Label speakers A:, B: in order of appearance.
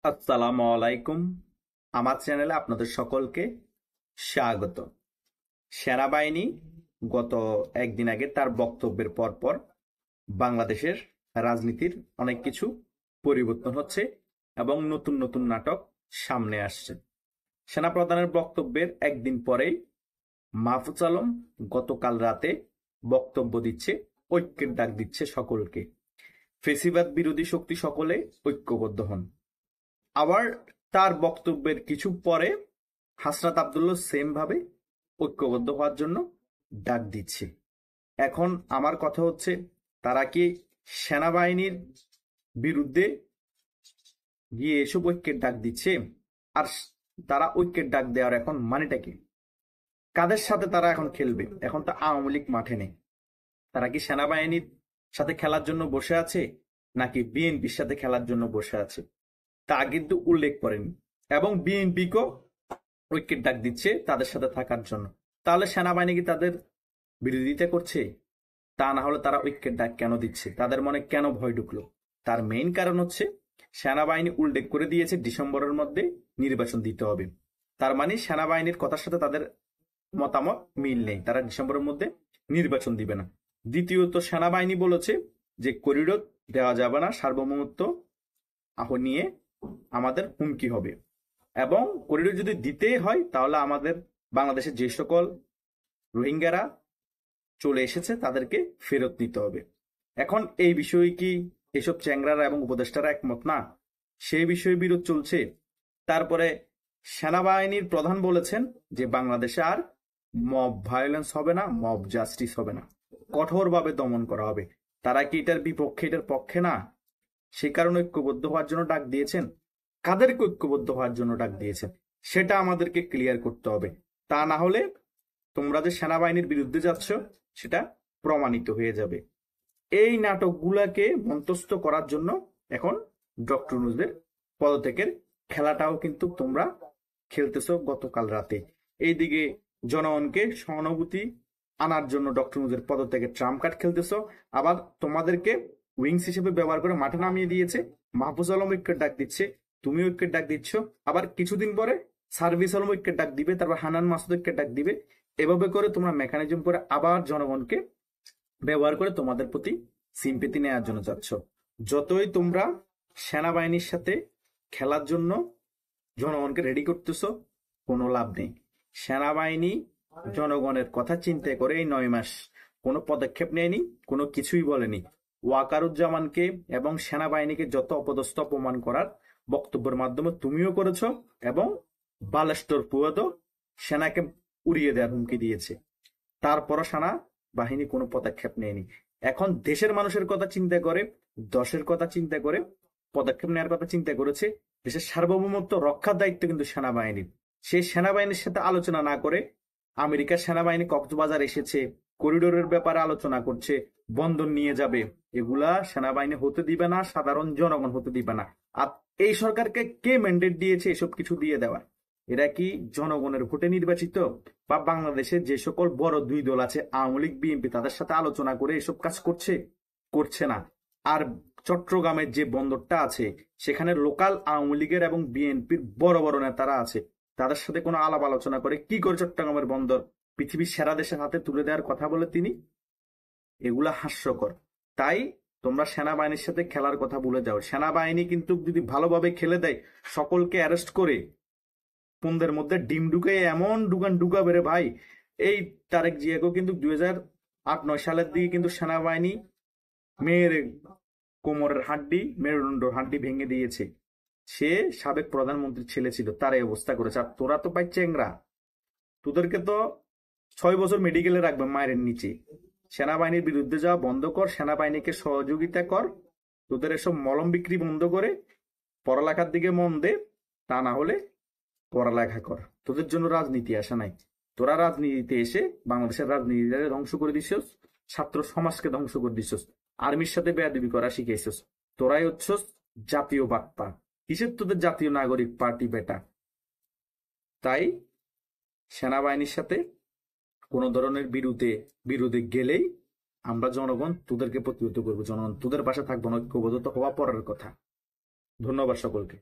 A: আসসালামু আলাইকুম। আমার চ্যানেলে আপনাদের সকলকে স্বাগত। সেনাবাহিনী গত একদিন আগে তার বক্তব্যের পর বাংলাদেশের রাজনীতির অনেক কিছু পরিবর্তন হচ্ছে এবং নতুন নতুন নাটক সামনে আসছে। সেনাপ্রধানের বক্তব্যের একদিন পরেই মাহফুজ আলম গতকাল রাতে বক্তব্য দিচ্ছে, ঐক্যের ডাক দিচ্ছে সকলকে। ফেসিবাদ বিরোধী শক্তি সকলে ঐক্যবদ্ধ হন। আবার তার বক্তব্যের কিছু পরে হাসনাত আব্দুল্লাহ সেম ভাবে ঐক্যবদ্ধ হওয়ার জন্য ডাক দিচ্ছে। এখন আমার কথা হচ্ছে, তারা কি সেনাবাহিনীর বিরুদ্ধে গিয়ে এসব ঐক্যের ডাক দিচ্ছে? আর তারা ঐক্যের ডাক দেওয়ার এখন মানেটা কি? কাদের সাথে তারা এখন খেলবে? এখন তো আওয়ামী লীগ মাঠে নেই। তারা কি সেনাবাহিনীর সাথে খেলার জন্য বসে আছে, নাকি বিএনপির সাথে খেলার জন্য বসে আছে? তা কিন্তু উল্লেখ করেনি। এবং বিএনপিকেও ঐক্যের ডাক দিচ্ছে তাদের সাথে থাকার জন্য। তাহলে সেনাবাহিনী কি তাদের বিরোধিতা করছে? তা না হলে তারা ঐক্যের ডাক কেন দিচ্ছে? তাদের মনে কেন ভয় ঢুকলো? তার মেইন কারণ হচ্ছে, সেনাবাহিনী উল্লেখ করে দিয়েছে ডিসেম্বরের মধ্যে নির্বাচন দিতে হবে। তার মানে সেনাবাহিনীর কথার সাথে তাদের মতামত মিল নেই, তারা ডিসেম্বরের মধ্যে নির্বাচন দিবে না। দ্বিতীয়ত, সেনাবাহিনী বলেছে যে করিডোর দেওয়া যাবে না, সার্বভৌমত্ব নিয়ে আমাদের হুমকি হবে। এবং করিডোর যদি দিতেই হয়, তাহলে আমাদের বাংলাদেশের যে সকল রোহিঙ্গারা চলে এসেছে তাদেরকে ফেরত দিতে হবে। এখন এই বিষয়ে কি এসব চ্যাংরারা এবং উপদেষ্টারা একমত না? সেই বিষয়ে বিরোধ চলছে। তারপরে সেনাবাহিনীর প্রধান বলেছেন যে বাংলাদেশে আর মব ভায়োলেন্স হবে না, মব জাস্টিস হবে না, কঠোরভাবে দমন করা হবে। তারা কি এটার বিপক্ষে, এটার পক্ষে না? সে কারণে ঐক্যবদ্ধ হওয়ার জন্য ডাক দিয়েছেন। কাদেরকে ঐক্যবদ্ধ হওয়ার জন্য ডাক দিয়েছেন সেটা আমাদেরকে ক্লিয়ার করতে হবে। তা না হলে তোমরা যে সেনাবাহিনীর বিরুদ্ধে যাচ্ছ সেটা প্রমাণিত হয়ে যাবে। এই নাটকগুলাকে মন্তস্থ করার জন্য এখন ডক্টর ইউনূসের পদত্যাগের খেলাটাও কিন্তু তোমরা খেলতেছো গতকাল রাতে। এইদিকে জনগণকে সহানুভূতি আনার জন্য ডক্টর ইউনূসের পদত্যাগের ট্রাম্প কার্ড খেলতেছো, আবার তোমাদেরকে উইংস হিসেবে ব্যবহার করে মাঠে নামিয়ে দিয়েছে। মাহফুজ আলম ঐক্যের ডাক দিচ্ছে, তুমি ঐক্যের ডাক দিচ্ছ, আবার কিছুদিন পরে সার্ভিস আলম ঐক্যের ডাক দিবে, তারপর হানান মাসুদ ঐক্যের ডাক দিবে। এভাবে করে তোমরা মেকানিজম করে আবার জনগণকে ব্যবহার করে তোমাদের প্রতি সিম্পেথি নেওয়ার জন্য যাচ্ছ। যতই তোমরা সেনাবাহিনীর সাথে খেলার জন্য জনগণকে রেডি করতেছ, কোনো লাভ নেই। সেনাবাহিনী জনগণের কথা চিন্তা করে এই 9 মাস কোনো পদক্ষেপ নেয়নি, কোনো কিছুই বলেনি। ওয়াকারুজ্জামানকে এবং সেনাবাহিনীকে যত অপদস্থ অপমান করার বক্তব্যের মাধ্যমে তুমিও করেছ, এবং বালেস্টর ফুয়াদও সেনাকে উড়িয়ে দেওয়ার হুমকি দিয়েছে। তারপরও সেনা বাহিনী কোনো পদক্ষেপ নেয়নি। এখন দেশের মানুষের কথা চিন্তা করে, দশের কথা চিন্তা করে পদক্ষেপ নেওয়ার কথা চিন্তা করেছে। দেশের সার্বভৌমত্ব রক্ষার দায়িত্ব কিন্তু সেনাবাহিনীর। সেই সেনাবাহিনীর সাথে আলোচনা না করে আমেরিকার সেনাবাহিনী কক্সবাজার এসেছে, করিডোরের ব্যাপারে আলোচনা করছে, বন্দর নিয়ে যাবে। এগুলা সেনাবাহিনী হতে দিবে না, সাধারণ জনগণ হতে দিবে না। আর এই সরকারকে কে ম্যান্ডেট দিয়েছে এসব কিছু দিয়ে দেওয়ার? এরা কি জনগণের ভোটে নির্বাচিত? বা বাংলাদেশের যে সকল বড় দুই দল আছে, আওয়ামী লীগ বিএনপি, তাদের সাথে আলোচনা করে এসব কাজ করছে? করছে না। আর চট্টগ্রামের যে বন্দরটা আছে, সেখানে লোকাল আওয়ামী লীগের এবং বিএনপির বড় বড় নেতারা আছে, তাদের সাথে কোনো আলাপ আলোচনা করে কি করে চট্টগ্রামের বন্দর পৃথিবীর সেরা দেশের হাতে তুলে দেওয়ার কথা বলে তিনি? এগুলা হাস্যকর। তাই তোমরা সেনাবাহিনীর সাথে খেলার কথা ভুলে যাও। সেনাবাহিনী কিন্তু যদি ভালোভাবে খেলে দেয়, সকলকে অ্যারেস্ট করে পুনদের মধ্যে ডিম ঢুকে এমন ঢুকাবে রে ভাই। এই তারেক জিয়াকে কিন্তু 2008-9 সালের দিকে কিন্তু সেনাবাহিনী মেয়ের কোমরের হাড্ডি, মেরুদণ্ডের হাড্ডি ভেঙে দিয়েছে। সে সাবেক প্রধানমন্ত্রীর ছেলে ছিল, তার এই অবস্থা করেছে। আর তোরা তো পাই চেংরা, তোদেরকে তো 6 বছর মেডিকেলে রাখবে মায়ের নিচে। সেনাবাহিনীর বিরুদ্ধে যাওয়া বন্ধ কর, সেনাবাহিনীকে সহযোগিতা কর, তোদের এসব মলম বিক্রি বন্ধ করে পড়ালেখার দিকে মন দে। তা না হলে পড়ালেখা কর। তোদের জন্য রাজনীতি আসা নাই। তোরা রাজনীতিতে এসে বাংলাদেশের রাজনীতিটা ধ্বংস করে দিছস, ছাত্র সমাজকে ধ্বংস করে দিছস, আর্মির সাথে বেয়াদবি করা শিখাইছস। তোরাই হচ্ছস জাতীয় বার্তা। কিসের তোদের জাতীয় নাগরিক পার্টি বেটা? তাই সেনাবাহিনীর সাথে কোনো ধরনের বিরোধে গেলেই আমরা জনগণ তোদেরকে প্রতিহত করবো। জনগণ তোদের পাশে থাকবো না, ঐক্যবদ্ধ হওয়া পরের কথা। ধন্যবাদ সকলকে।